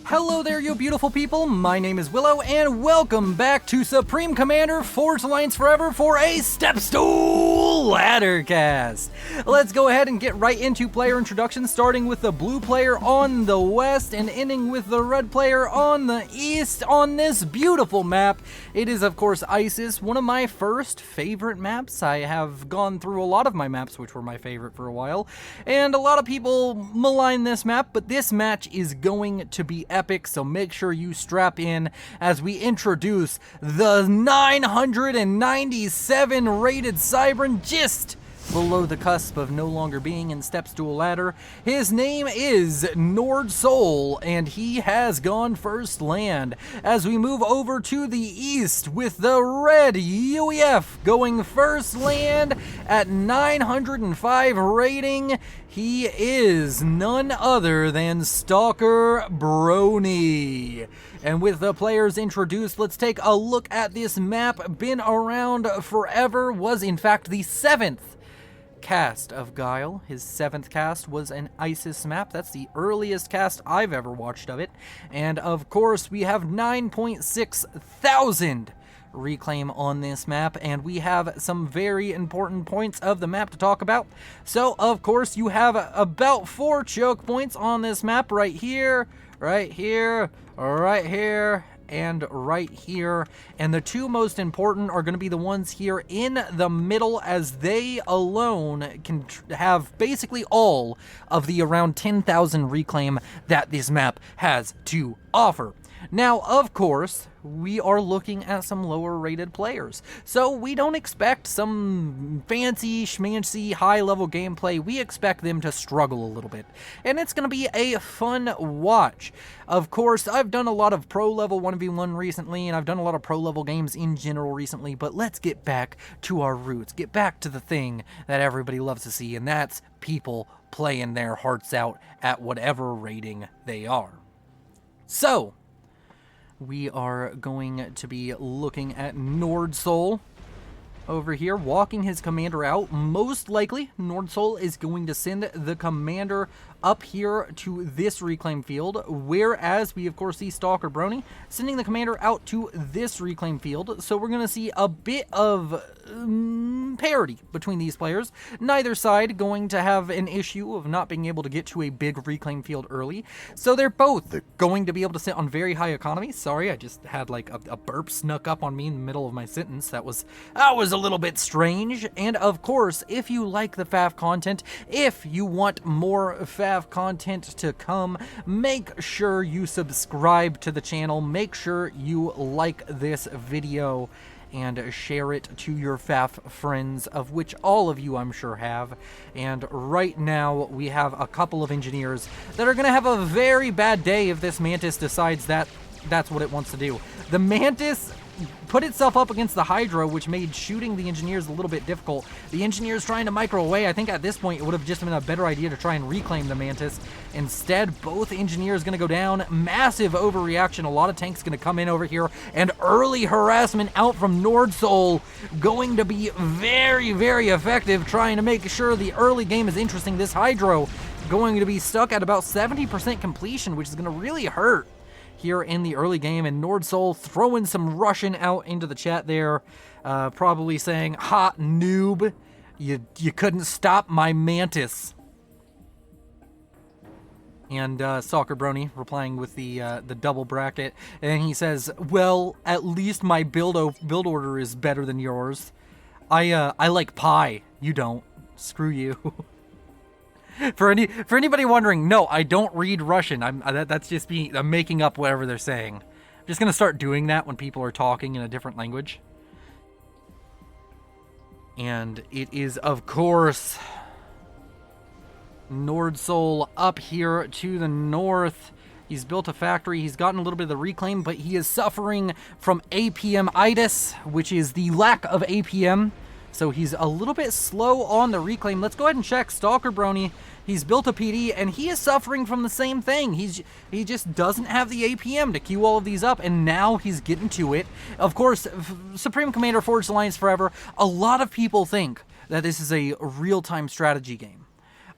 Hello there, you beautiful people. My name is Willow, and welcome back to Supreme Commander Forge Alliance Forever for a Step-Stool ladder cast. Let's go ahead and get right into player introductions, starting with the blue player on the west and ending with the red player on the east on this beautiful map. It is, of course, Isis, one of my first favorite maps. I have gone through a lot of my maps, which were my favorite for a while, and a lot of people malign this map, but this match is going to be epic, so make sure you strap in as we introduce the 997 rated Cybran, just below the cusp of no longer being in Step-Stool ladder. His name is Nordsoul, and he has gone first land. As we move over to the east with the red UEF going first land at 905 rating, he is none other than Stalker Brony. And with the players introduced, let's take a look at this map. Been around forever, was in fact the 7th cast of Guile. His 7th cast was an Isis map. That's the earliest cast I've ever watched of it. And of course, we have 9.6 thousand reclaim on this map, and we have some very important points of the map to talk about. So, of course, you have about 4 choke points on this map, right here, right here, right here, and right here, and the 2 most important are going to be the ones here in the middle, as they alone can have basically all of the around 10,000 reclaim that this map has to offer. Now, of course, we are looking at some lower rated players, so we don't expect some fancy schmancy high level gameplay. We expect them to struggle a little bit, and it's going to be a fun watch. Of course, I've done a lot of pro level 1v1 recently, and I've done a lot of pro level games in general recently, but let's get back to our roots, get back to the thing that everybody loves to see, and that's people playing their hearts out at whatever rating they are. So, we are going to be looking at Nordsoul over here, walking his commander out. Most likely, Nordsoul is going to send the commander up here to this reclaim field, whereas we, of course, see Stalker Brony sending the commander out to this reclaim field. So we're going to see a bit of parity between these players. Neither side going to have an issue of not being able to get to a big reclaim field early. So they're both going to be able to sit on very high economy. Sorry, I just had like a burp snuck up on me in the middle of my sentence. That was a little bit strange. And of course, if you like the FAF content, if you want more FAF content to come, make sure you subscribe to the channel. Make sure you like this video and share it to your FAF friends, of which all of you I'm sure have. And right now we have a couple of engineers that are going to have a very bad day if this Mantis decides that that's what it wants to do. The Mantis put itself up against the Hydra, which made shooting the engineers a little bit difficult. The engineers trying to micro away. I think at this point it would have just been a better idea to try and reclaim the Mantis. Instead, both engineers going to go down. Massive overreaction. A lot of tanks going to come in over here, and early harassment out from Nordsoul going to be very, very effective, trying to make sure the early game is interesting. This Hydro going to be stuck at about 70% completion, which is going to really hurt here in the early game. And Nordsoul throwing some Russian out into the chat there, probably saying, "Hot noob, you couldn't stop my Mantis." And Stalker Brony replying with the double bracket, and he says, "Well, at least my build order is better than yours. I like pie. You don't. Screw you." For anybody wondering, no, I don't read Russian. That's just me. I'm making up whatever they're saying. I'm just gonna start doing that when people are talking in a different language. And it is, of course, Nordsoul up here to the north. He's built a factory. He's gotten a little bit of the reclaim, but he is suffering from APM-itis, which is the lack of APM. So he's a little bit slow on the reclaim. Let's go ahead and check Stalker Brony. He's built a PD, and he is suffering from the same thing. He just doesn't have the APM to queue all of these up, and now he's getting to it. Of course, Supreme Commander Forged Alliance Forever, a lot of people think that this is a real-time strategy game.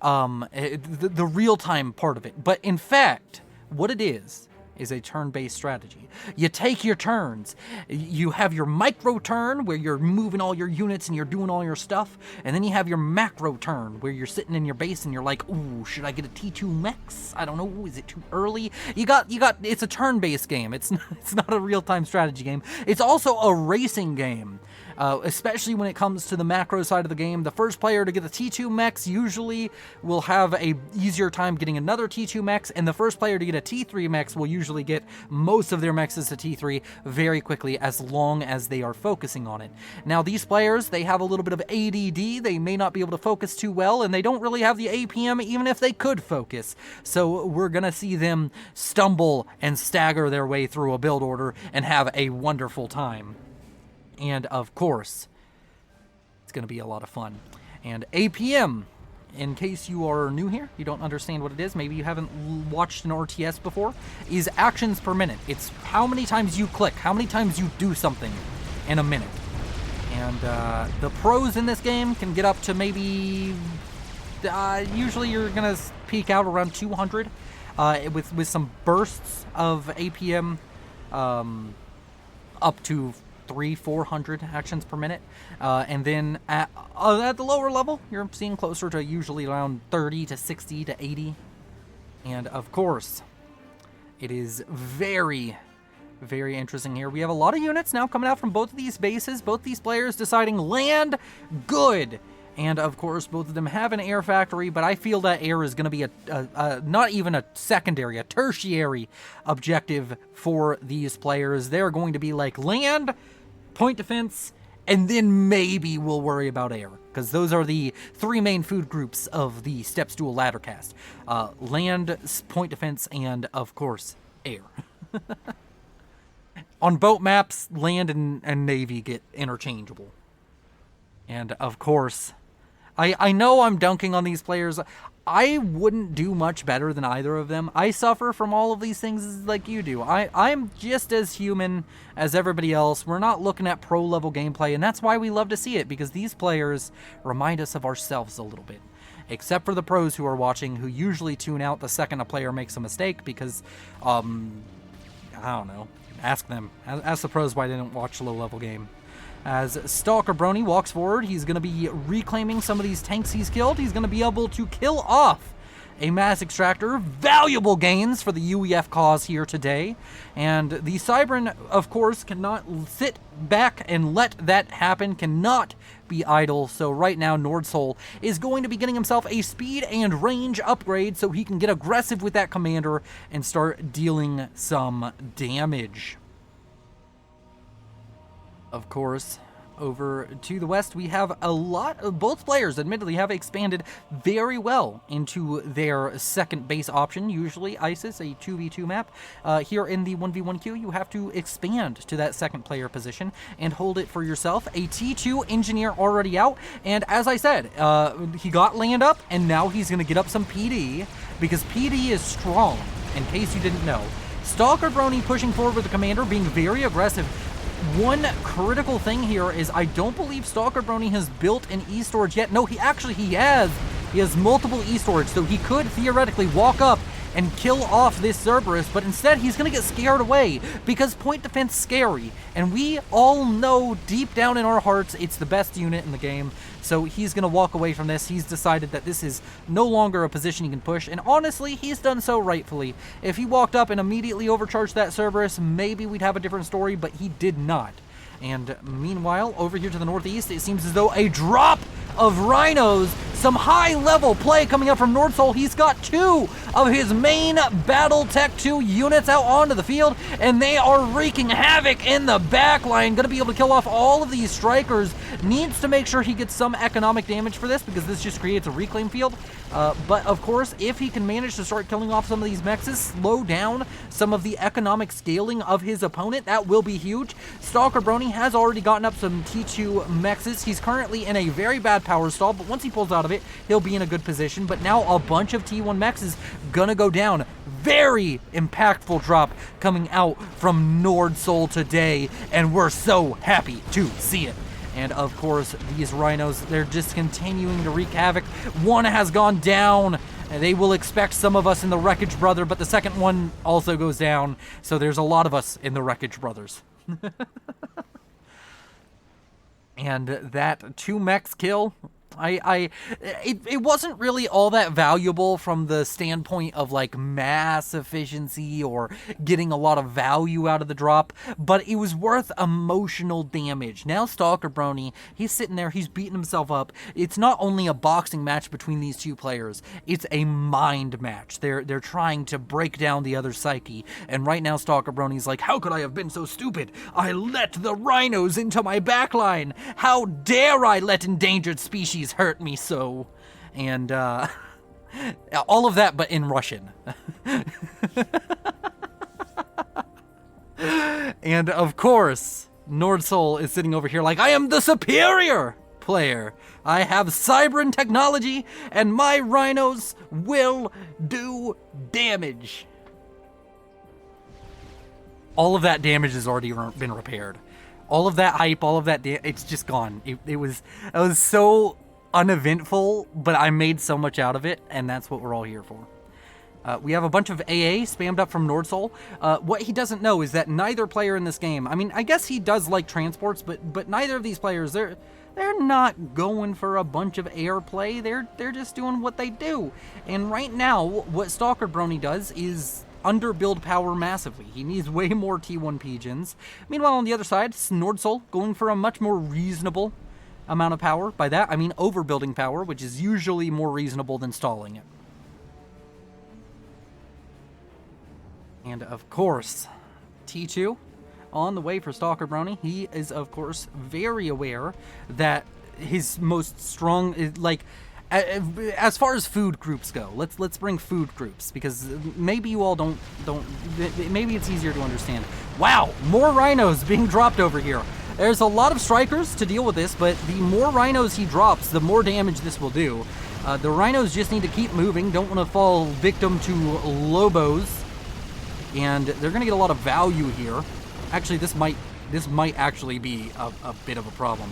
The real-time part of it. But in fact, what it is is a turn-based strategy. You take your turns. You have your micro turn where you're moving all your units and you're doing all your stuff, and then you have your macro turn where you're sitting in your base and you're like, ooh, should I get a T2 mechs? I don't know, is it too early? It's a turn-based game. It's not a real-time strategy game. It's also a racing game. Especially when it comes to the macro side of the game. The first player to get the T2 mechs usually will have a easier time getting another T2 mechs, and the first player to get a T3 mechs will usually get most of their mechs as a T3 very quickly, as long as they are focusing on it. Now, these players, they have a little bit of ADD. They may not be able to focus too well, and they don't really have the APM even if they could focus. So we're gonna see them stumble and stagger their way through a build order and have a wonderful time. And of course, it's going to be a lot of fun. And APM, in case you are new here, you don't understand what it is, maybe you haven't watched an RTS before, is actions per minute. It's how many times you click, how many times you do something in a minute. And the pros in this game can get up to maybe, usually you're going to peak out around 200 with some bursts of APM up to 300-400 actions per minute, and then at the lower level you're seeing closer to usually around 30 to 60 to 80. And of course, it is very, very interesting here. We have a lot of units now coming out from both of these bases, both these players deciding land good. And of course, both of them have an air factory, but I feel that air is going to be a not even a secondary, a tertiary objective for these players. They're going to be like land, point defense, and then maybe we'll worry about air, because those are the three main food groups of the Step-Stool ladder cast. Land, point defense, and of course, air. On boat maps, land and navy get interchangeable. And of course, I know I'm dunking on these players. I wouldn't do much better than either of them. I suffer from all of these things like you do. I'm just as human as everybody else. We're not looking at pro-level gameplay, and that's why we love to see it, because these players remind us of ourselves a little bit. Except for the pros who are watching, who usually tune out the second a player makes a mistake, because, I don't know. Ask them. Ask the pros why they didn't watch a low-level game. As Stalker Brony walks forward, he's going to be reclaiming some of these tanks he's killed. He's going to be able to kill off a mass extractor. Valuable gains for the UEF cause here today. And the Cybran, of course, cannot sit back and let that happen, cannot be idle. So right now, Nordsoul is going to be getting himself a speed and range upgrade so he can get aggressive with that commander and start dealing some damage. Of course, over to the west, we have a lot of both players, admittedly, have expanded very well into their second base option. Usually, ISIS, a 2v2 map. Here in the 1v1 queue, you have to expand to that second player position and hold it for yourself. A T2 engineer already out, and as I said, he got land up, and now he's going to get up some PD, because PD is strong, in case you didn't know. Stalker Brony pushing forward with the commander, being very aggressive. One critical thing here is I don't believe Stalker Brony has built an E-Storage yet. No, he has. He has multiple E-Storage, so he could theoretically walk up and kill off this Cerberus, but instead he's going to get scared away, because point defense is scary, and we all know deep down in our hearts it's the best unit in the game. So he's going to walk away from this. He's decided that this is no longer a position he can push, and honestly, he's done so rightfully. If he walked up and immediately overcharged that Cerberus, maybe we'd have a different story, but he did not. And meanwhile, over here to the northeast, it seems as though a drop of Rhinos, some high-level play coming up from Nordsoul. He's got two of his main Battle Tech 2 units out onto the field, and they are wreaking havoc in the back line. Going to be able to kill off all of these strikers. Needs to make sure he gets some economic damage for this, because this just creates a reclaim field. But of course, if he can manage to start killing off some of these mexes, slow down some of the economic scaling of his opponent, that will be huge. Stalker Brony has already gotten up some T2 mexes. He's currently in a very bad power stall, but once he pulls out of it, he'll be in a good position. But now a bunch of T1 mexes gonna go down. Very impactful drop coming out from Nordsoul today, and we're so happy to see it. And of course, these Rhinos, they're just continuing to wreak havoc. One has gone down, And they will expect some of us in the Wreckage Brother, but the second one also goes down, so there's a lot of us in the Wreckage Brothers. And that 2 mechs kill, it wasn't really all that valuable from the standpoint of like mass efficiency or getting a lot of value out of the drop, but it was worth emotional damage. Now Stalker Brony, he's sitting there, he's beating himself up. It's not only a boxing match between these two players, it's a mind match. They're trying to break down the other psyche, and right now Stalker Brony's like, how could I have been so stupid? I let the rhinos into my backline. How dare I let endangered species hurt me so. And all of that but in Russian. And of course Nordsoul is sitting over here like, I am the superior player. I have Cybran technology and my rhinos will do damage. All of that damage has already been repaired. All of that hype, all of that, it's just gone. It was so uneventful, but I made so much out of it, and that's what we're all here for. We have a bunch of AA spammed up from Nordsoul. What he doesn't know is that neither player in this game, I mean, I guess he does like transports, but neither of these players, they're not going for a bunch of air play. They're just doing what they do. And right now, what Stalker Brony does is underbuild power massively. He needs way more T1 Pigeons. Meanwhile, on the other side, Nordsoul going for a much more reasonable amount of power. By that, I mean overbuilding power, which is usually more reasonable than stalling it. And of course, T2 on the way for Stalker Brony. He is, of course, very aware that his most strong, like, as far as food groups go, let's bring food groups, because maybe you all don't maybe it's easier to understand. Wow, more rhinos being dropped over here. There's a lot of strikers to deal with this, but the more rhinos he drops, the more damage this will do. The rhinos just need to keep moving, don't want to fall victim to Lobos, and they're going to get a lot of value here. Actually, this might actually be a bit of a problem.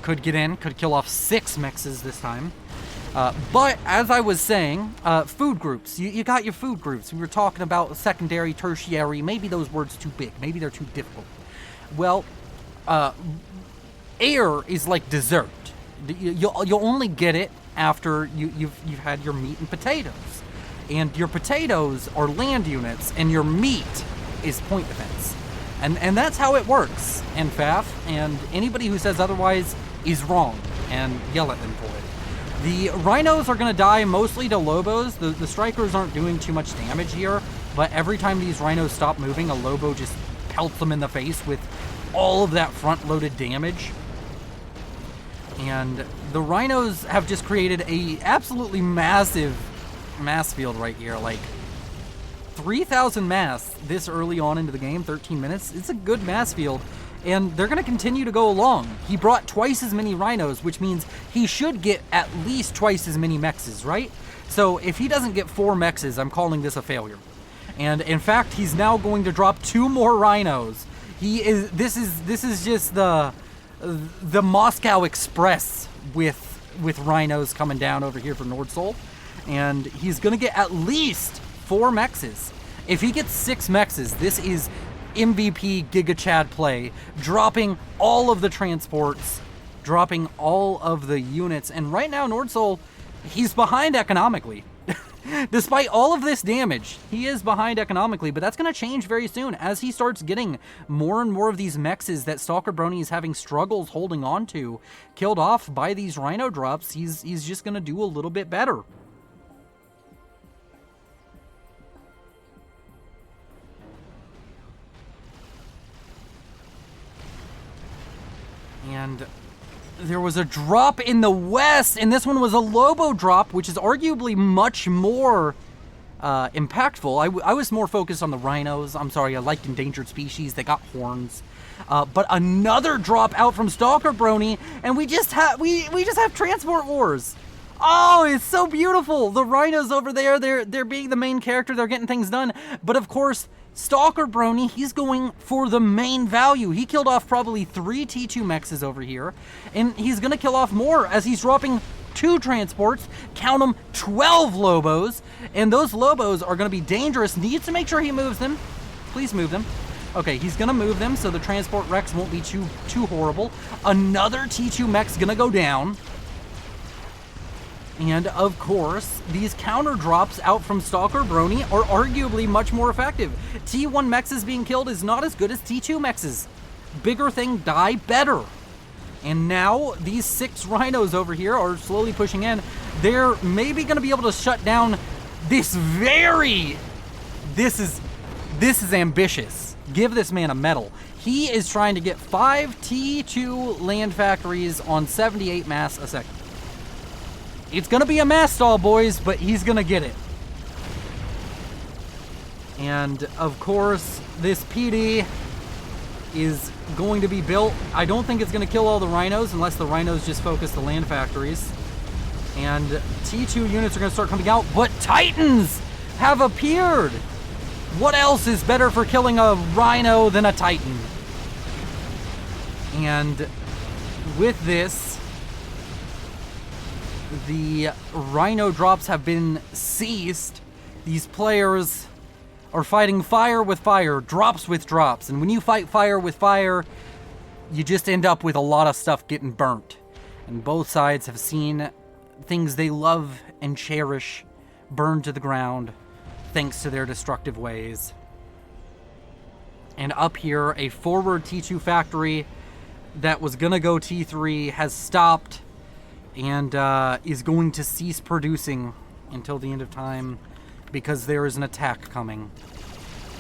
Could get in, could kill off 6 mexes this time. But as I was saying, food groups. You got your food groups. We were talking about secondary, tertiary. Maybe those words too big. Maybe they're too difficult. Well, air is like dessert. You'll only get it after you've had your meat and potatoes. And your potatoes are land units, and your meat is point defense. And that's how it works in FAF, and anybody who says otherwise is wrong, and yell at them for it. The rhinos are going to die mostly to Lobos. The strikers aren't doing too much damage here, but every time these rhinos stop moving, a Lobo just pelts them in the face with all of that front-loaded damage. And the rhinos have just created a absolutely massive mass field right here, like 3,000 mass this early on into the game, 13 minutes. It's a good mass field, and they're going to continue to go along. He brought twice as many rhinos, which means he should get at least twice as many mexes, right? So if he doesn't get 4 mexes, I'm calling this a failure. And in fact, he's now going to drop 2 more rhinos. This is just the Moscow Express with rhinos coming down over here for Nordsoul, and he's going to get at least 4 mexes. If he gets 6 mexes, this is MVP Giga Chad play, dropping all of the transports, dropping all of the units, and right now Nordsoul, he's behind economically. Despite all of this damage, he is behind economically, but that's going to change very soon as he starts getting more and more of these mexes that Stalker Brony is having struggles holding on to, killed off by these rhino drops. He's just going to do a little bit better. And there was a drop in the west, and this one was a Lobo drop, which is arguably much more impactful. I was more focused on the rhinos. I'm sorry, I liked endangered species. They got horns. But another drop out from Stalker Brony, and we just have transport wars. Oh, it's so beautiful. The rhinos over there, they're being the main character. They're getting things done. But of course, Stalker Brony, he's going for the main value. He killed off probably 3 T2 mexes over here, and he's going to kill off more as he's dropping 2 transports, count them, 12 Lobos, and those Lobos are going to be dangerous. Needs to make sure he moves them. Please move them. Okay, he's going to move them so the transport wrecks won't be too horrible. Another T2 mech's going to go down. And, of course, these counter drops out from Stalker Brony are arguably much more effective. T1 mechs being killed is not as good as T2 mechs. Bigger thing, die better. And now, these 6 Rhinos over here are slowly pushing in. They're maybe going to be able to shut down this This is ambitious. Give this man a medal. He is trying to get 5 T2 land factories on 78 mass a second. It's going to be a mass stall, boys, but he's going to get it. And, of course, this PD is going to be built. I don't think it's going to kill all the Rhinos unless the Rhinos just focus the land factories. And T2 units are going to start coming out, but Titans have appeared. What else is better for killing a Rhino than a Titan? And with this, the Rhino drops have been ceased. These players are fighting fire with fire, drops with drops. And when you fight fire with fire, you just end up with a lot of stuff getting burnt. And both sides have seen things they love and cherish burn to the ground, thanks to their destructive ways. And up here, a forward T2 factory that was gonna go T3 has stopped and is going to cease producing until the end of time because there is an attack coming.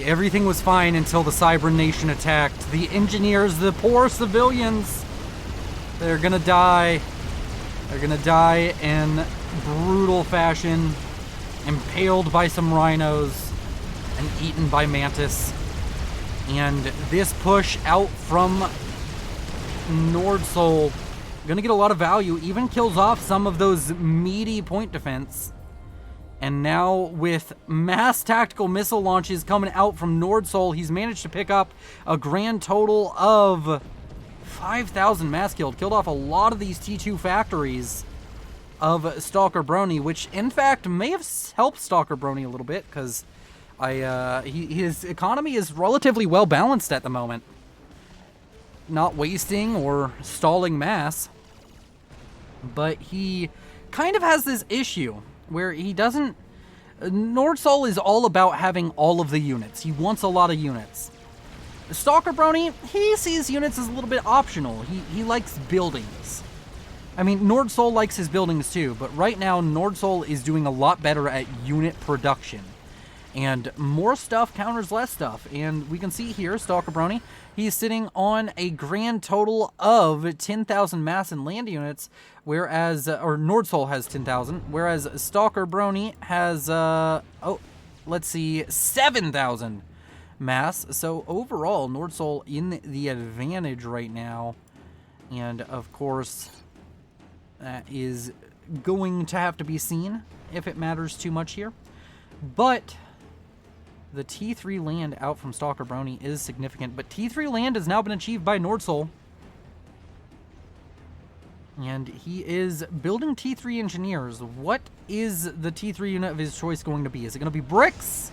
Everything was fine until the Cybran Nation attacked. The engineers, the poor civilians, they're gonna die. They're gonna die in brutal fashion, impaled by some Rhinos and eaten by Mantis. And this push out from Nordsoul gonna get a lot of value, even kills off some of those meaty point defense. And now with mass tactical missile launches coming out from Nordsoul, he's managed to pick up a grand total of 5,000 mass killed. Killed off a lot of these T2 factories of Stalker Brony, which in fact may have helped Stalker Brony a little bit, because his economy is relatively well balanced at the moment. Not wasting or stalling mass. But he kind of has this issue where he doesn't... Nordsoul is all about having all of the units. He wants a lot of units. Stalker Brony, he sees units as a little bit optional. He likes buildings. I mean, Nordsoul likes his buildings too, but right now Nordsoul is doing a lot better at unit production. And more stuff counters less stuff. And we can see here, Stalker Brony, he's sitting on a grand total of 10,000 mass and land units, whereas, or Nordsoul has 10,000, whereas Stalker Brony has, let's see, 7,000 mass. So overall, Nordsoul in the advantage right now. And of course, that is going to have to be seen if it matters too much here. But the T3 land out from Stalker Brony is significant, but T3 land has now been achieved by Nordsoul. And he is building T3 engineers. What is the T3 unit of his choice going to be? Is it going to be bricks?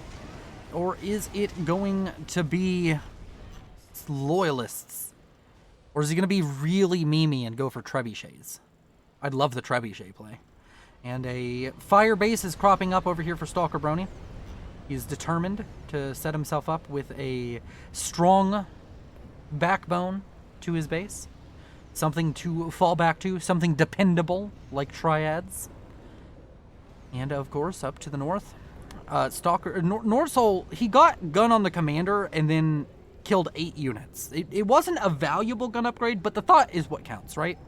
Or is it going to be loyalists? Or is he going to be really memey and go for trebuchets? I'd love the trebuchet play. And a fire base is cropping up over here for Stalker Brony. He's determined to set himself up with a strong backbone to his base. Something to fall back to, something dependable, like triads. And of course, up to the north, Nordsoul, he got gun on the commander and then killed 8 units. It wasn't a valuable gun upgrade, but the thought is what counts, right?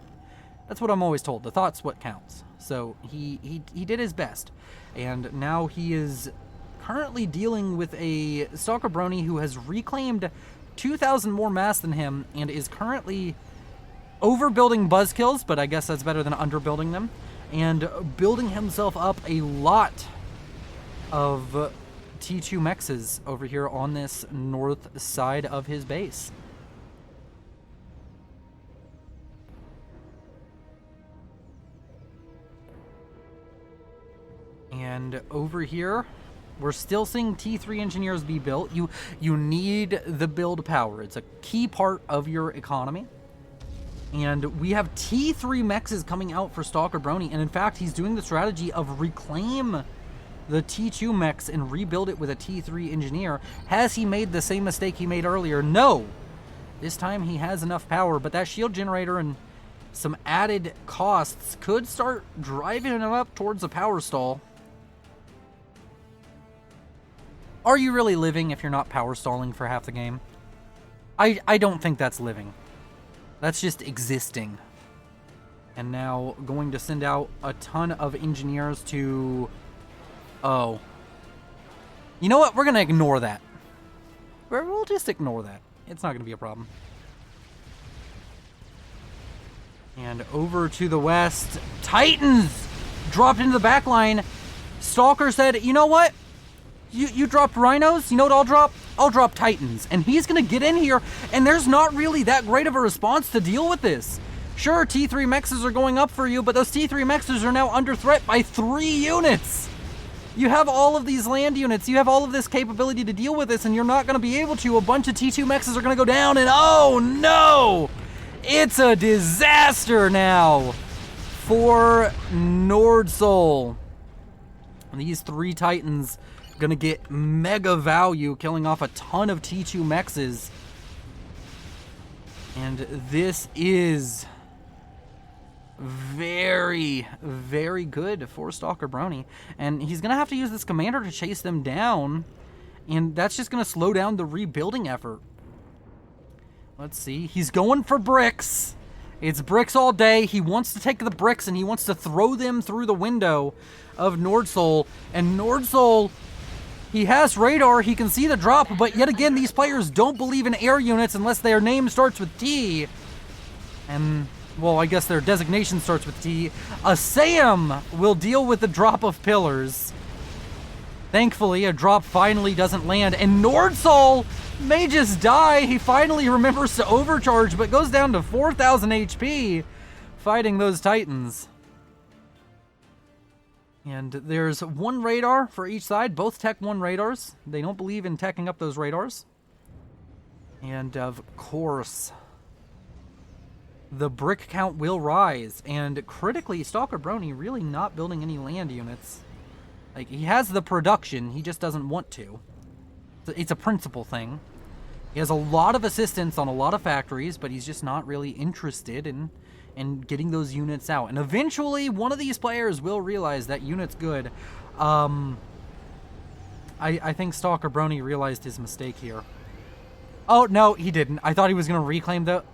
That's what I'm always told. The thought's what counts. So he did his best. And now he is currently dealing with a Stalker Brony who has reclaimed 2,000 more mass than him and is currently overbuilding buzzkills, but I guess that's better than underbuilding them, and building himself up a lot of T2 mexes over here on this north side of his base. And over here, we're still seeing T3 engineers be built. You need the build power. It's a key part of your economy. And we have T3 mexes coming out for Stalker Brony. And in fact, he's doing the strategy of reclaim the T2 mechs and rebuild it with a T3 engineer. Has he made the same mistake he made earlier? No. This time he has enough power, but that shield generator and some added costs could start driving him up towards a power stall. Are you really living if you're not power stalling for half the game? I don't think that's living. That's just existing. And now going to send out a ton of engineers to... Oh. You know what? We're going to ignore that. We'll just ignore that. It's not going to be a problem. And over to the west. Titans dropped into the back line. Stalker said, you know what? You dropped Rhinos? You know what I'll drop? I'll drop Titans. And he's going to get in here, and there's not really that great of a response to deal with this. Sure, T3 mexes are going up for you, but those T3 mexes are now under threat by 3 units. You have all of these land units. You have all of this capability to deal with this, and you're not going to be able to. A bunch of T2 mexes are going to go down, and oh no! It's a disaster now for Nordsoul. These 3 Titans gonna get mega value, killing off a ton of T2 mexes. And this is very, very good for Stalker Brony. And he's gonna have to use this commander to chase them down, and that's just gonna slow down the rebuilding effort. Let's see. He's going for bricks. It's bricks all day. He wants to take the bricks and he wants to throw them through the window of Nordsoul. And Nordsoul, he has radar. He can see the drop. But yet again, these players don't believe in air units unless their name starts with T. And, well, I guess their designation starts with T. A Sam will deal with the drop of pillars. Thankfully, a drop finally doesn't land. And Nordsoul may just die. He finally remembers to overcharge, but goes down to 4,000 HP fighting those Titans. And there's 1 radar for each side, both Tech 1 radars. They don't believe in teching up those radars. And of course, the brick count will rise. And critically, Stalker Brony really not building any land units. Like, he has the production, he just doesn't want to. It's a principle thing. He has a lot of assistance on a lot of factories, but he's just not really interested in getting those units out. And eventually, one of these players will realize that unit's good. I think Stalker Brony realized his mistake here. Oh, no, he didn't. I thought he was going to reclaim the...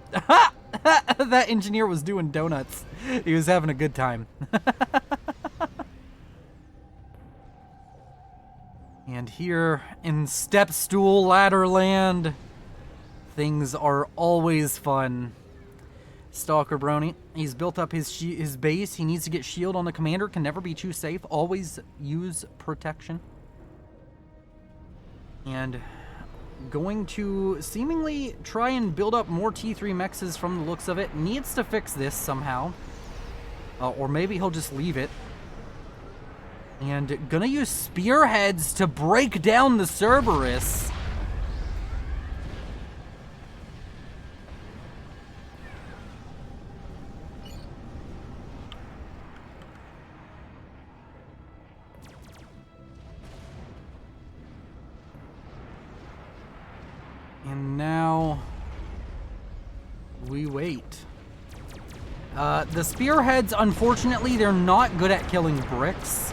That engineer was doing donuts. He was having a good time. And here in Step-Stool Ladderland, things are always fun. Stalker Brony, he's built up his base. He needs to get shield on the commander. Can never be too safe. Always use protection. And going to seemingly try and build up more T3 mexes from the looks of it. Needs to fix this somehow. Or maybe he'll just leave it. And gonna use spearheads to break down the Cerberus. And now we wait. The spearheads, unfortunately, they're not good at killing bricks.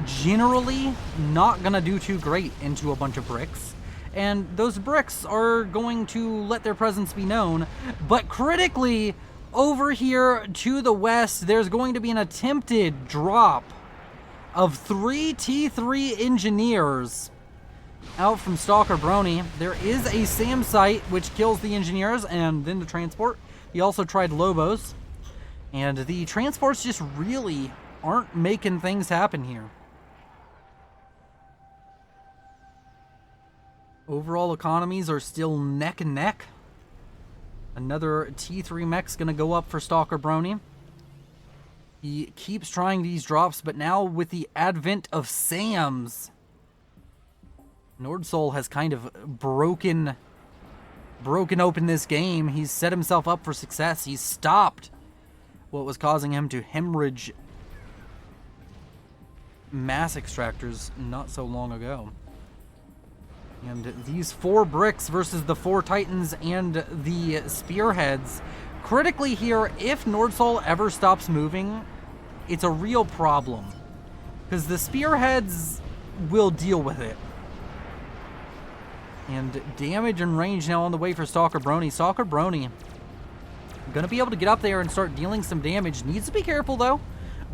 Generally, not gonna do too great into a bunch of bricks. And those bricks are going to let their presence be known. But critically, over here to the west, there's going to be an attempted drop of 3 T3 engineers out from Stalker Brony. There is a SAM site which kills the engineers and then the transport. He also tried Lobos. And the transports just really aren't making things happen here. Overall economies are still neck and neck. Another T3 mech's gonna go up for Stalker Brony. He keeps trying these drops, but now with the advent of Sam's, Nordsoul has kind of broken open this game. He's set himself up for success. He's stopped what was causing him to hemorrhage mass extractors not so long ago. And these 4 bricks versus the 4 titans and the spearheads. Critically here, if Nordsoul ever stops moving, it's a real problem. Because the spearheads will deal with it. And damage and range now on the way for Stalker Brony. Stalker Brony going to be able to get up there and start dealing some damage. Needs to be careful, though.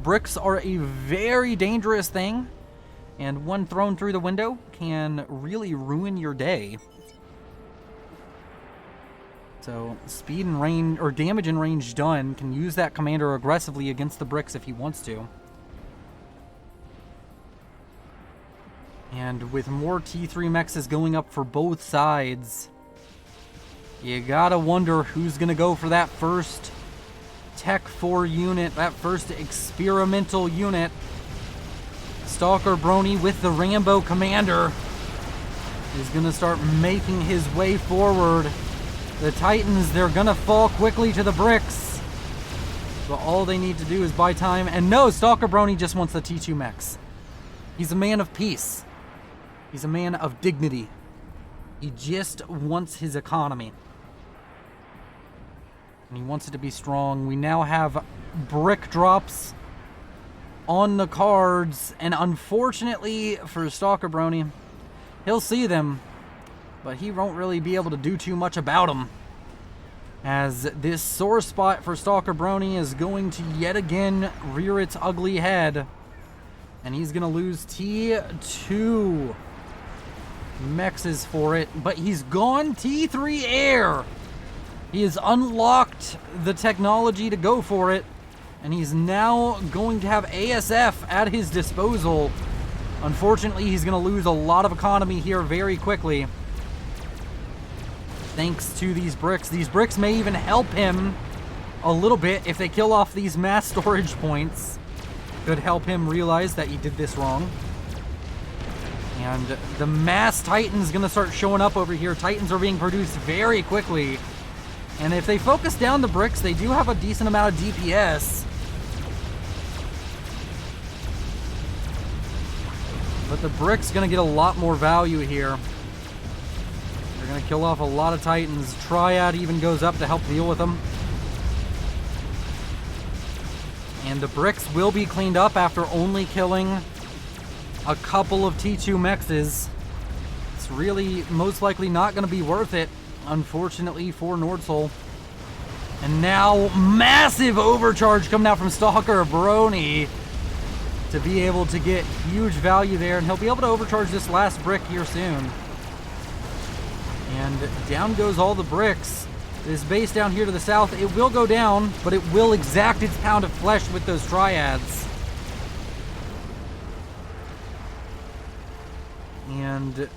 Bricks are a very dangerous thing. And one thrown through the window can really ruin your day. So speed and range, or damage and range done, can use that commander aggressively against the bricks if he wants to. And with more T3 mexes going up for both sides, you gotta wonder who's gonna go for that first Tech 4 unit, that first experimental unit. Stalker Brony with the Rambo Commander is gonna start making his way forward. The Titans, they're gonna fall quickly to the bricks. But all they need to do is buy time. And no, Stalker Brony just wants the T2 mechs. He's a man of peace. He's a man of dignity. He just wants his economy. And he wants it to be strong. We now have brick drops on the cards. And unfortunately for Stalker Brony, he'll see them, but he won't really be able to do too much about them. As this sore spot for Stalker Brony is going to yet again rear its ugly head. And he's going to lose T2 mexes for it, but he's gone T3 air. He has unlocked the technology to go for it, and he's now going to have ASF at his disposal. Unfortunately, he's going to lose a lot of economy here very quickly, thanks to these bricks. These bricks may even help him a little bit if they kill off these mass storage points. Could help him realize that he did this wrong. And the mass Titans gonna start showing up over here. Titans are being produced very quickly. And if they focus down the bricks, they do have a decent amount of DPS. But the bricks gonna get a lot more value here. They're gonna kill off a lot of Titans. Triad even goes up to help deal with them. And the bricks will be cleaned up after only killing a couple of T2 mexes. It's really most likely not going to be worth it, unfortunately, for Nordsoul. And now, massive overcharge coming out from Stalker Brony to be able to get huge value there. And he'll be able to overcharge this last brick here soon. And down goes all the bricks. This base down here to the south, it will go down, but it will exact its pound of flesh with those triads. And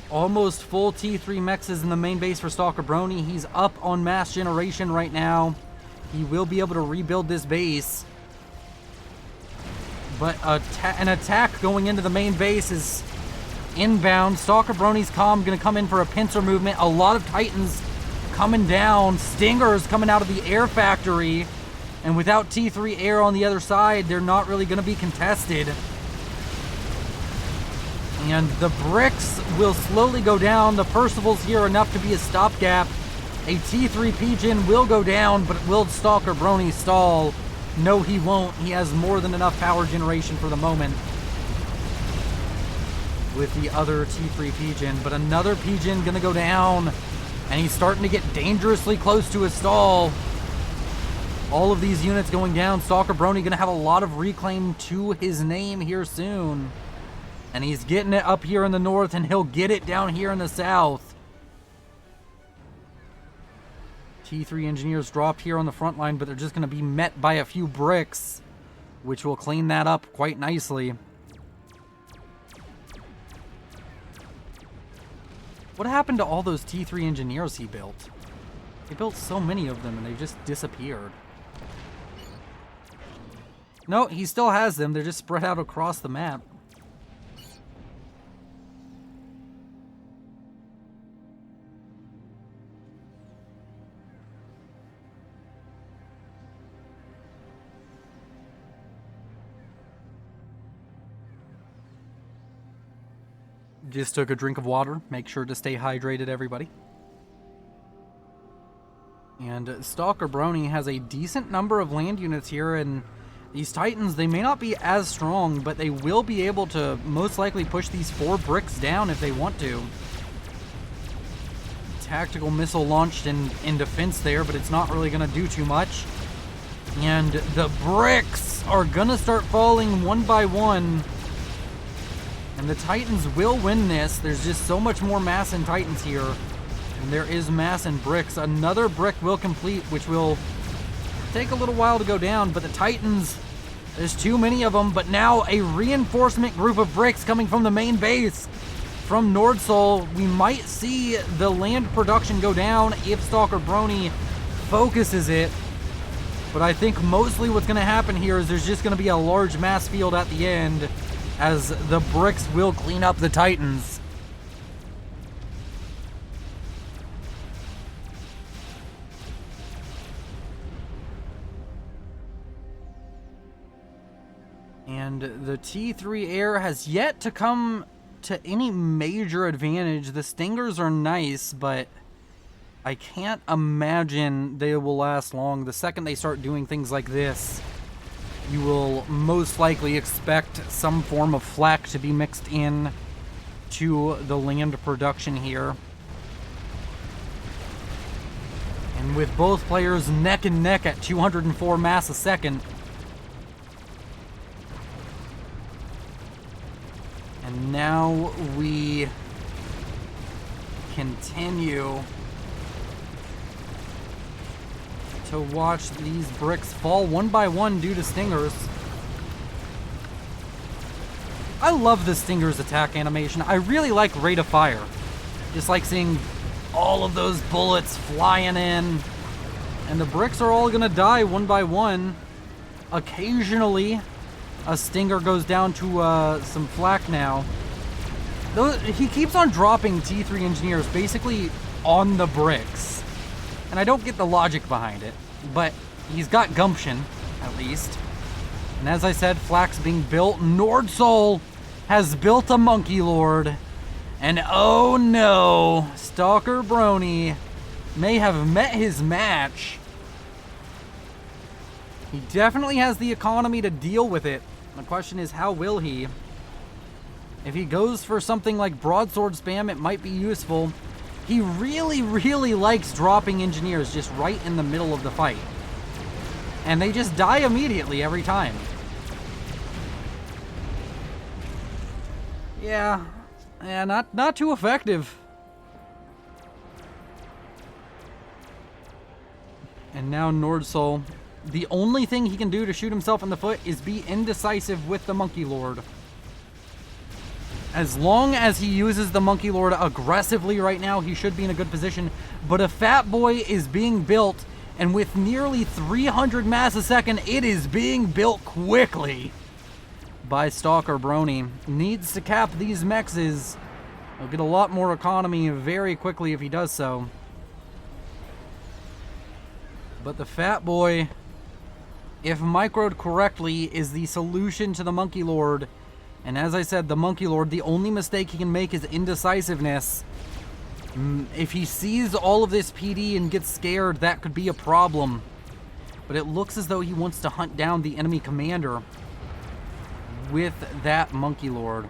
almost full T3 mexes in the main base for Stalker Brony. He's up on mass generation right now. He will be able to rebuild this base. But an attack going into the main base is inbound. Stalker Brony's comm going to come in for a pincer movement. A lot of Titans coming down. Stingers coming out of the air factory. And without T3 air on the other side, they're not really going to be contested. And the bricks will slowly go down. The Percival's here enough to be a stopgap. A T3 Pigeon will go down, but will Stalker Brony stall? No, he won't. He has more than enough power generation for the moment with the other T3 Pigeon. But another Pigeon gonna go down, and he's starting to get dangerously close to a stall. All of these units going down. Stalker Brony gonna have a lot of reclaim to his name here soon. And he's getting it up here in the north, and he'll get it down here in the south. T3 engineers dropped here on the front line, but they're just going to be met by a few bricks, which will clean that up quite nicely. What happened to all those T3 engineers he built? He built so many of them, and they just disappeared. No, he still has them. They're just spread out across the map. Just took a drink of water. Make sure to stay hydrated, everybody. And Stalker Brony has a decent number of land units here, and these Titans, they may not be as strong, but they will be able to most likely push these 4 bricks down if they want to. Tactical missile launched in defense there, but it's not really going to do too much. And the bricks are going to start falling one by one. And the Titans will win this. There's just so much more mass in Titans here. And there is mass in bricks. Another brick will complete, which will take a little while to go down. But the Titans, there's too many of them. But now a reinforcement group of bricks coming from the main base. From Nordsol, we might see the land production go down if Stalker Brony focuses it. But I think mostly what's going to happen here is there's just going to be a large mass field at the end, as the bricks will clean up the Titans. And the T3 Air has yet to come to any major advantage. The Stingers are nice, but I can't imagine they will last long. The second they start doing things like this, you will most likely expect some form of flak to be mixed in to the land production here. And with both players neck and neck at 204 mass a second. And now we continue to watch these bricks fall one by one due to Stingers. I love the Stingers attack animation. I really like Rate of Fire. Just like seeing all of those bullets flying in. And the bricks are all gonna die one by one. Occasionally, a Stinger goes down to some flak now. He keeps on dropping T3 engineers basically on the bricks. And I don't get the logic behind it, but he's got gumption, at least. And as I said, flak's being built. Nordsol has built a Monkey Lord. And oh no, Stalker Brony may have met his match. He definitely has the economy to deal with it. The question is, how will he? If he goes for something like broadsword spam, it might be useful. He really, really likes dropping engineers just right in the middle of the fight. And they just die immediately every time. Yeah, not too effective. And now Nordsol, the only thing he can do to shoot himself in the foot is be indecisive with the Monkey Lord. As long as he uses the Monkey Lord aggressively right now, he should be in a good position. But a Fatboy is being built, and with nearly 300 mass a second, it is being built quickly by Stalker Brony. Needs to cap these mexes. He'll get a lot more economy very quickly if he does so. But the Fatboy, if microed correctly, is the solution to the Monkey Lord. And as I said, the Monkey Lord, the only mistake he can make is indecisiveness. If he sees all of this PD and gets scared, that could be a problem. But it looks as though he wants to hunt down the enemy commander with that Monkey Lord.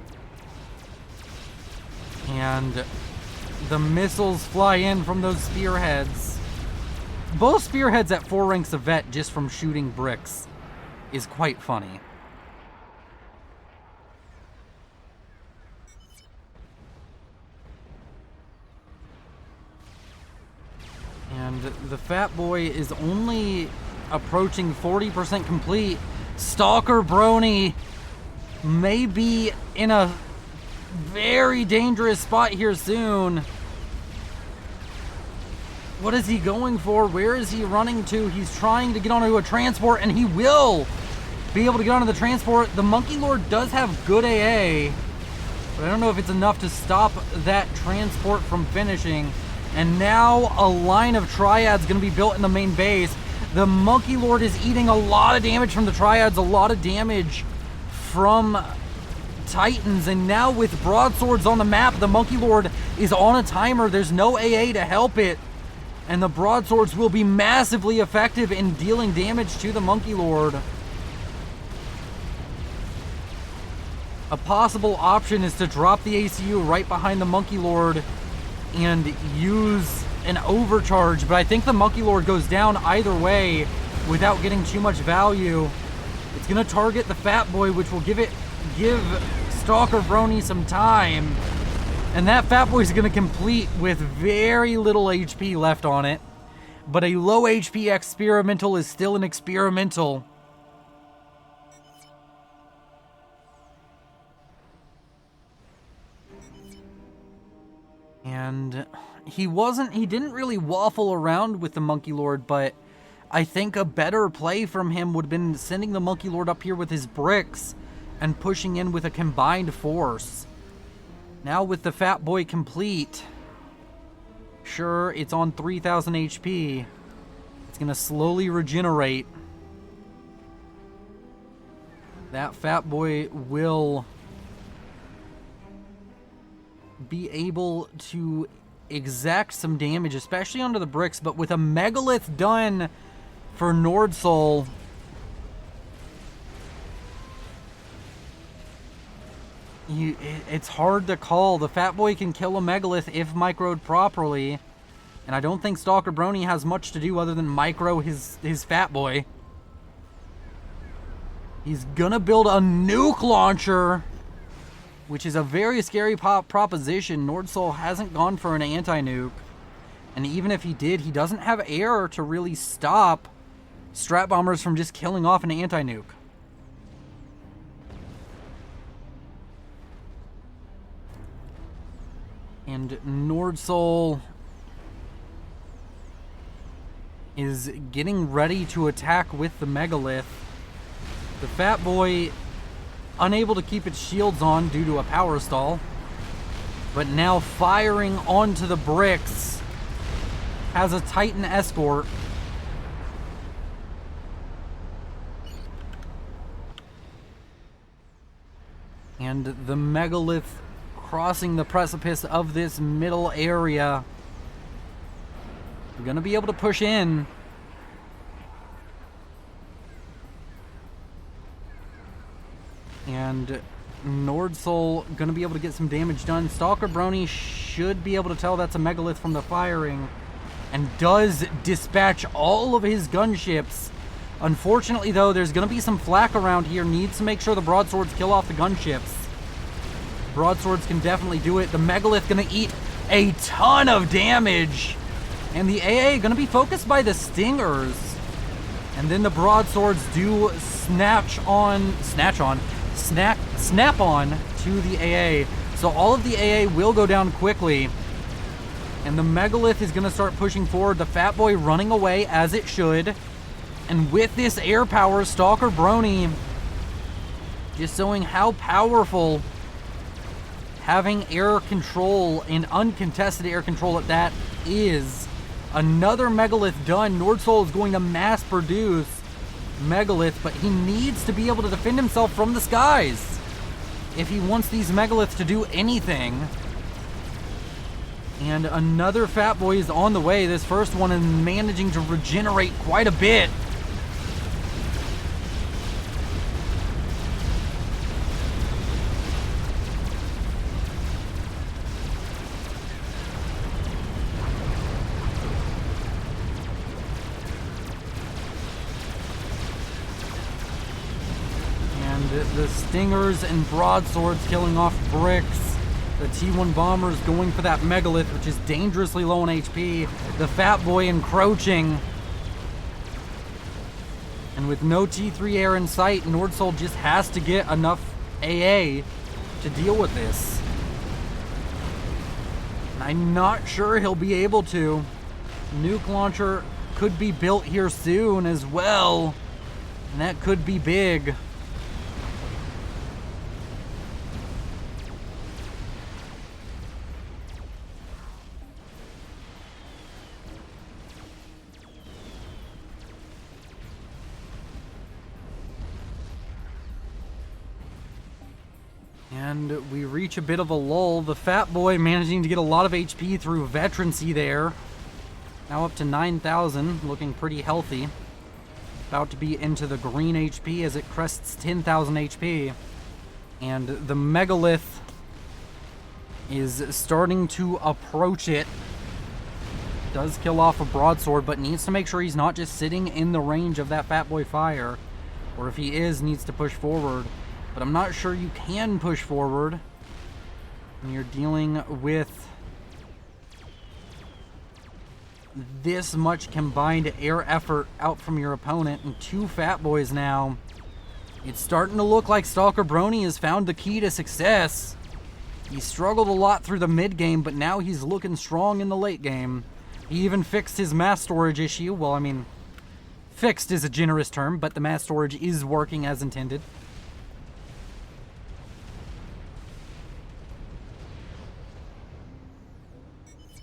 And the missiles fly in from those spearheads. Both spearheads at 4 ranks of vet just from shooting bricks is quite funny. And the Fatboy is only approaching 40% complete. Stalker Brony may be in a very dangerous spot here soon. What is he going for? Where is he running to? He's trying to get onto a transport, and he will. be able to get onto the transport. The Monkey Lord does have good AA, but I don't know if it's enough to stop that transport from finishing. And now a line of Triads going to be built in the main base. The Monkey Lord is eating a lot of damage from the Triads, a lot of damage from Titans, and now with broadswords on the map, the Monkey Lord is on a timer. There's no AA to help it, and the broadswords will be massively effective in dealing damage to the Monkey Lord. A possible option is to drop the ACU right behind the Monkey Lord and use an overcharge, but I think the Monkey Lord goes down either way without getting too much value. It's gonna target the Fatboy, which will give Stalker Brony some time, and that Fatboy is gonna complete with very little HP left on it. But a low HP experimental is still an experimental. And he didn't really waffle around with the Monkey Lord, but I think a better play from him would have been sending the Monkey Lord up here with his bricks and pushing in with a combined force. Now with the Fatboy complete, sure, it's on 3,000 HP. It's gonna slowly regenerate. That Fatboy will be able to exact some damage, especially onto the bricks, but with a Megalith done for Nordsoul, it's hard to call. The Fatboy can kill a Megalith if microed properly, and I don't think Stalker Brony has much to do other than micro his Fatboy. He's gonna build a nuke launcher, which is a very scary proposition. Nordsoul hasn't gone for an anti-nuke, and even if he did, he doesn't have air to really stop Strat Bombers from just killing off an anti-nuke. And Nordsoul is getting ready to attack with the Megalith. The Fatboy unable to keep its shields on due to a power stall, but now firing onto the bricks, has a Titan escort. And the Megalith crossing the precipice of this middle area. We're gonna be able to push in. And Nordsoul gonna be able to get some damage done. Stalker Brony should be able to tell that's a Megalith from the firing, and does dispatch all of his gunships. Unfortunately though, there's gonna be some flak around here. Needs to make sure the broadswords kill off the gunships. Broadswords can definitely do it. The Megalith gonna eat a ton of damage, and the AA gonna be focused by the stingers. And then the broadswords do snap on to the AA. So all of the AA will go down quickly, and the Megalith is gonna start pushing forward. The Fatboy running away as it should, and with this air power, Stalker Brony just showing how powerful having air control and uncontested air control at that is. Another Megalith done. Nordsoul is going to mass produce Megalith, but he needs to be able to defend himself from the skies if he wants these Megaliths to do anything. And another Fatboy is on the way. This first one is managing to regenerate quite a bit. The Stingers and Broadswords killing off bricks. The T1 Bombers going for that Megalith, which is dangerously low on HP. The Fatboy encroaching. And with no T3 air in sight, Nordsoul just has to get enough AA to deal with this. And I'm not sure he'll be able to. Nuke launcher could be built here soon as well. And that could be big. And we reach a bit of a lull. The Fatboy managing to get a lot of HP through veterancy there. Now up to 9,000, looking pretty healthy. About to be into the green HP as it crests 10,000 HP. And the Megalith is starting to approach it. Does kill off a broadsword, but needs to make sure he's not just sitting in the range of that Fatboy fire. Or if he is, needs to push forward. But I'm not sure you can push forward when you're dealing with this much combined air effort out from your opponent and 2 Fatboys now. It's starting to look like Stalker Brony has found the key to success. He struggled a lot through the mid game, but now he's looking strong in the late game. He even fixed his mass storage issue. Well, I mean, fixed is a generous term, but the mass storage is working as intended.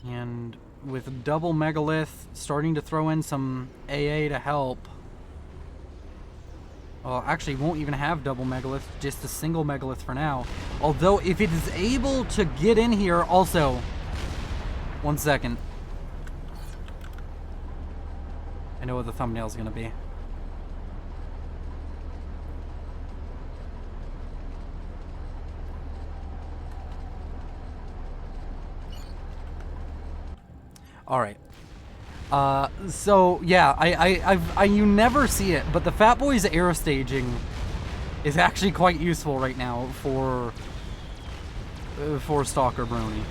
And with double Megalith, starting to throw in some AA to help. Well, actually won't even have double Megalith, just a single Megalith for now. Although, if it is able to get in here, also... 1 second. I know what the thumbnail is going to be. All right. So yeah, you never see it, but the Fatboy's air staging is actually quite useful right now for Stalker Brony.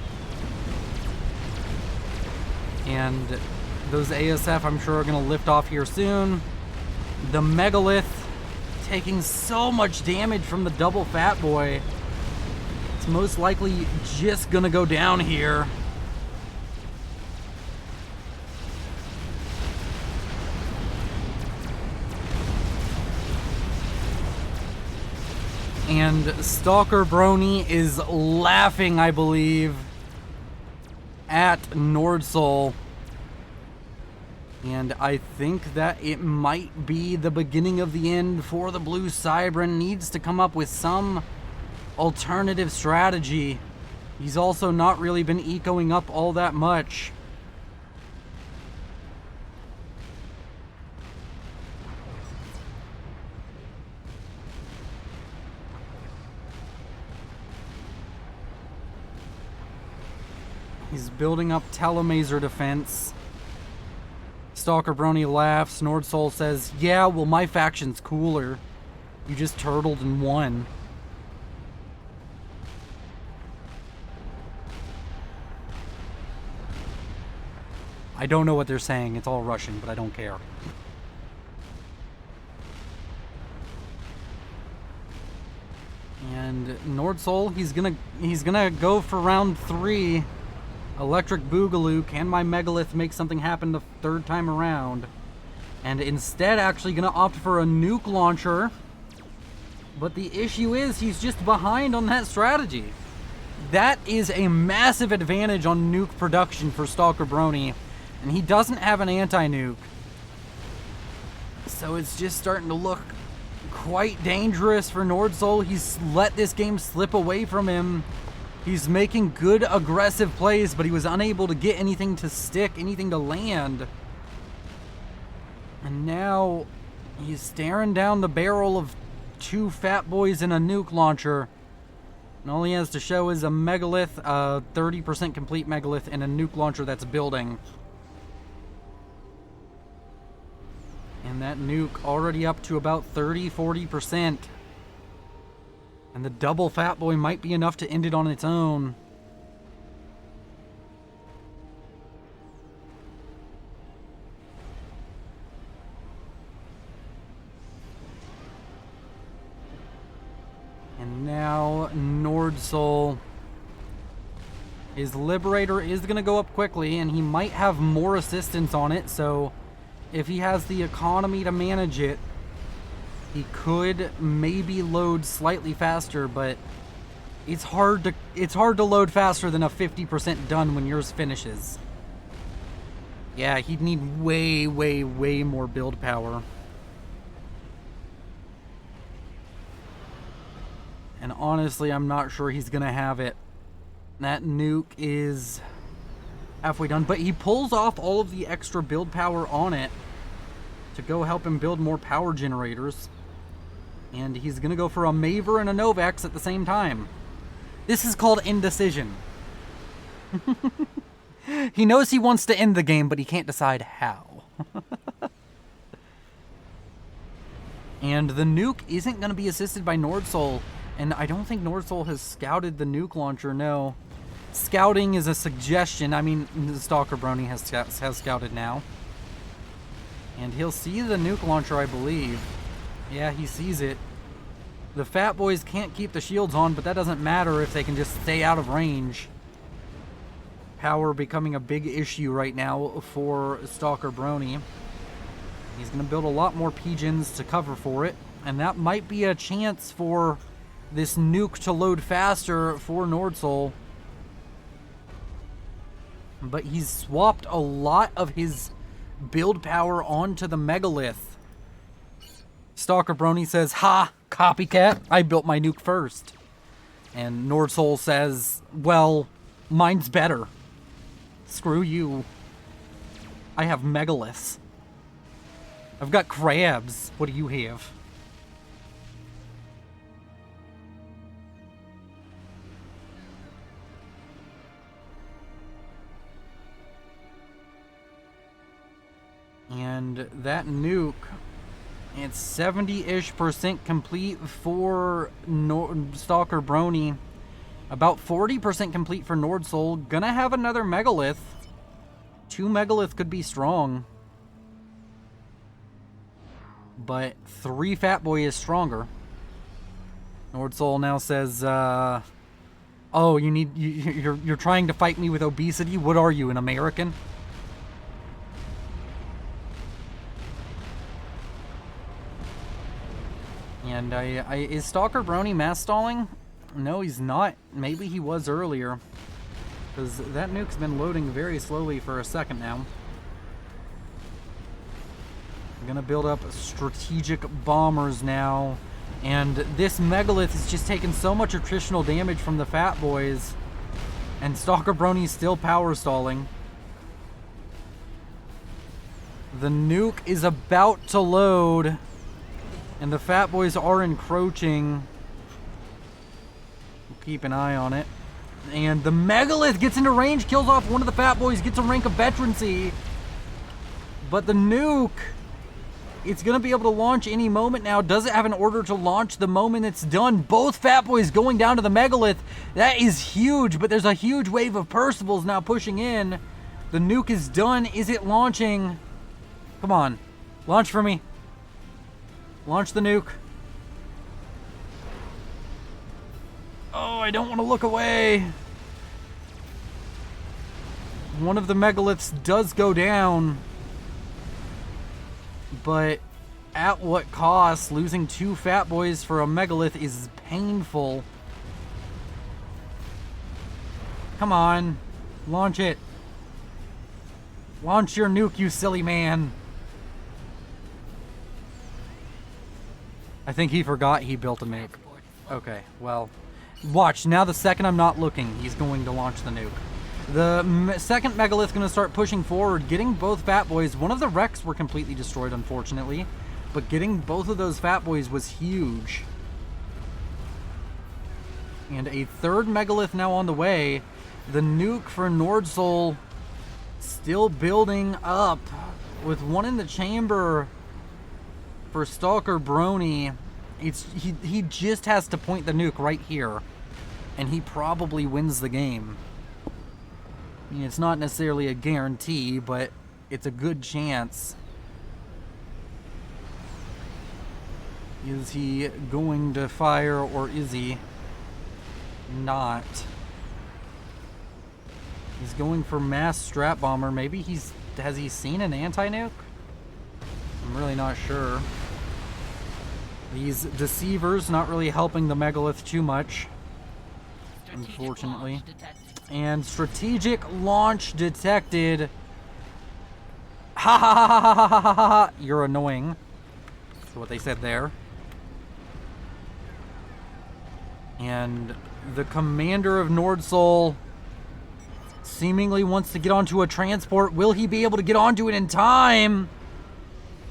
And those ASF, I'm sure, are going to lift off here soon. The Megalith taking so much damage from the double Fatboy. It's most likely just going to go down here. And Stalker Brony is laughing, I believe, at Nordsoul. And I think that it might be the beginning of the end for the Blue Cybran. Needs to come up with some alternative strategy. He's also not really been ecoing up all that much. He's building up Telemazer defense. Stalker Brony laughs. Nordsoul says, yeah, well, my faction's cooler. You just turtled and won. I don't know what they're saying. It's all Russian, but I don't care. And Nordsoul, he's gonna go for round 3. Electric Boogaloo. Can my Megalith make something happen the 3rd time around? And instead actually gonna opt for a nuke launcher. But the issue is he's just behind on that strategy. That is a massive advantage on nuke production for Stalker Brony. And he doesn't have an anti-nuke. So it's just starting to look quite dangerous for Nordsoul. He's let this game slip away from him. He's making good aggressive plays, but he was unable to get anything to stick, anything to land. And now he's staring down the barrel of 2 Fatboys and a nuke launcher. And all he has to show is a Megalith, a 30% complete Megalith, and a nuke launcher that's building. And that nuke already up to about 30-40%. And the double Fatboy might be enough to end it on its own. And now Nordsoul. His Liberator is going to go up quickly, and he might have more assistance on it, so if he has the economy to manage it, He could maybe load slightly faster, but it's hard to load faster than a 50% done when yours finishes. Yeah, he'd need way, way, way more build power. And honestly, I'm not sure he's gonna have it. That nuke is halfway done, but he pulls off all of the extra build power on it to go help him build more power generators. And he's gonna go for a Maver and a Novax at the same time. This is called indecision. He knows he wants to end the game, but he can't decide how. And the nuke isn't going to be assisted by Nordsoul, and I don't think Nordsoul has scouted the nuke launcher, no. Scouting is a suggestion. I mean, the Stalker Brony has scouted now. And he'll see the nuke launcher, I believe. Yeah, he sees it. The Fat Boys can't keep the shields on, but that doesn't matter if they can just stay out of range. Power becoming a big issue right now for Stalker Brony. He's going to build a lot more pigeons to cover for it, and that might be a chance for this nuke to load faster for Nordsoul. But he's swapped a lot of his build power onto the Megalith. Stalker Brony says, "Ha, copycat, I built my nuke first." And Nordsoul says, "Well, mine's better. Screw you. I have Megaliths. I've got crabs. What do you have?" And that nuke, it's 70-ish% complete for Stalker Brony. About 40% complete for Nordsoul. Gonna have another Megalith. 2 Megalith could be strong. But 3 Fat Boy is stronger. Nordsoul now says, "Oh, you're trying to fight me with obesity? What are you, an American?" And is Stalker Brony mass stalling? No, he's not. Maybe he was earlier. Because that nuke's been loading very slowly for a second now. I'm gonna build up strategic bombers now. And this Megalith is just taking so much attritional damage from the Fat Boys. And Stalker Brony's still power stalling. The nuke is about to load. And the Fat Boys are encroaching. We'll keep an eye on it. And the Megalith gets into range, kills off one of the Fat Boys, gets a rank of veterancy. But the nuke, it's going to be able to launch any moment now. Does it have an order to launch the moment it's done? Both Fat Boys going down to the Megalith. That is huge, but there's a huge wave of Percivals now pushing in. The nuke is done. Is it launching? Come on. Launch for me. Launch the nuke. Oh, I don't want to look away. One of the Megaliths does go down. But at what cost? Losing 2 Fat Boys for a Megalith is painful. Come on. Launch it. Launch your nuke, you silly man. I think he forgot he built a nuke. Okay, well, watch. Now the second I'm not looking, he's going to launch the nuke. The second Megalith's going to start pushing forward, getting both Fat Boys. One of the wrecks were completely destroyed, unfortunately, but getting both of those Fat Boys was huge. And a third Megalith now on the way. The nuke for Nordsoul still building up with one in the chamber. For Stalker Brony, he just has to point the nuke right here, and he probably wins the game. I mean, it's not necessarily a guarantee, but it's a good chance. Is he going to fire, or is he not? He's going for mass strap bomber. Maybe has he seen an anti-nuke? I'm really not sure. These deceivers not really helping the Megalith too much, unfortunately. And strategic launch detected. Ha ha ha ha ha ha ha ha! You're annoying. That's what they said there. And the commander of Nordsoul seemingly wants to get onto a transport. Will he be able to get onto it in time?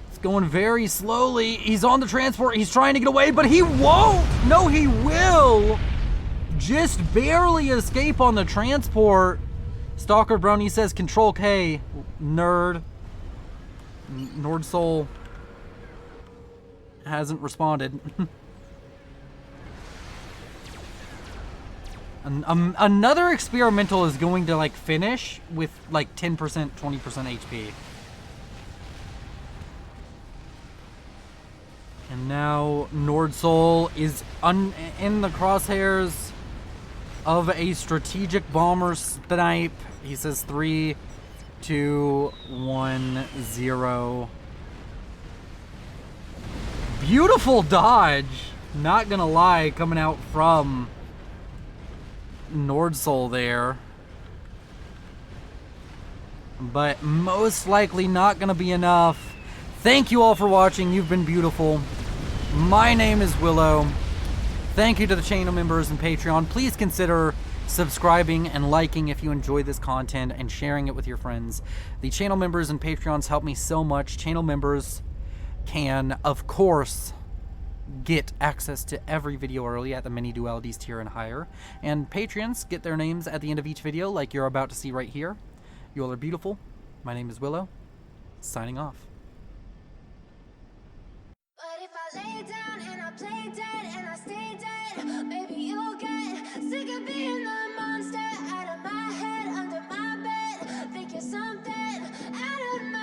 It's going very slowly. He's on the transport. He's trying to get away, but he won't. No, he will. Just barely escape on the transport. Stalker Brony says Control K. Nerd. Nordsoul hasn't responded. Another experimental is going to like finish with like 10%, 20% HP. And now Nordsoul is in the crosshairs of a strategic bomber snipe. He says 3, 2, 1, 0. Beautiful dodge. Not gonna lie, coming out from Nordsoul there. But most likely not gonna be enough. Thank you all for watching. You've been beautiful. My name is Willow. Thank you to the channel members and Patreon. Please consider subscribing and liking if you enjoy this content and sharing it with your friends. The channel members and Patreons help me so much. Channel members can, of course, get access to every video early at the mini dualities tier and higher. And Patreons get their names at the end of each video like you're about to see right here. You all are beautiful. My name is Willow. Signing off. But if I lay down and I play dead and I stay dead, maybe you'll get sick of being the monster out of my head, under my bed. Think you're something out of my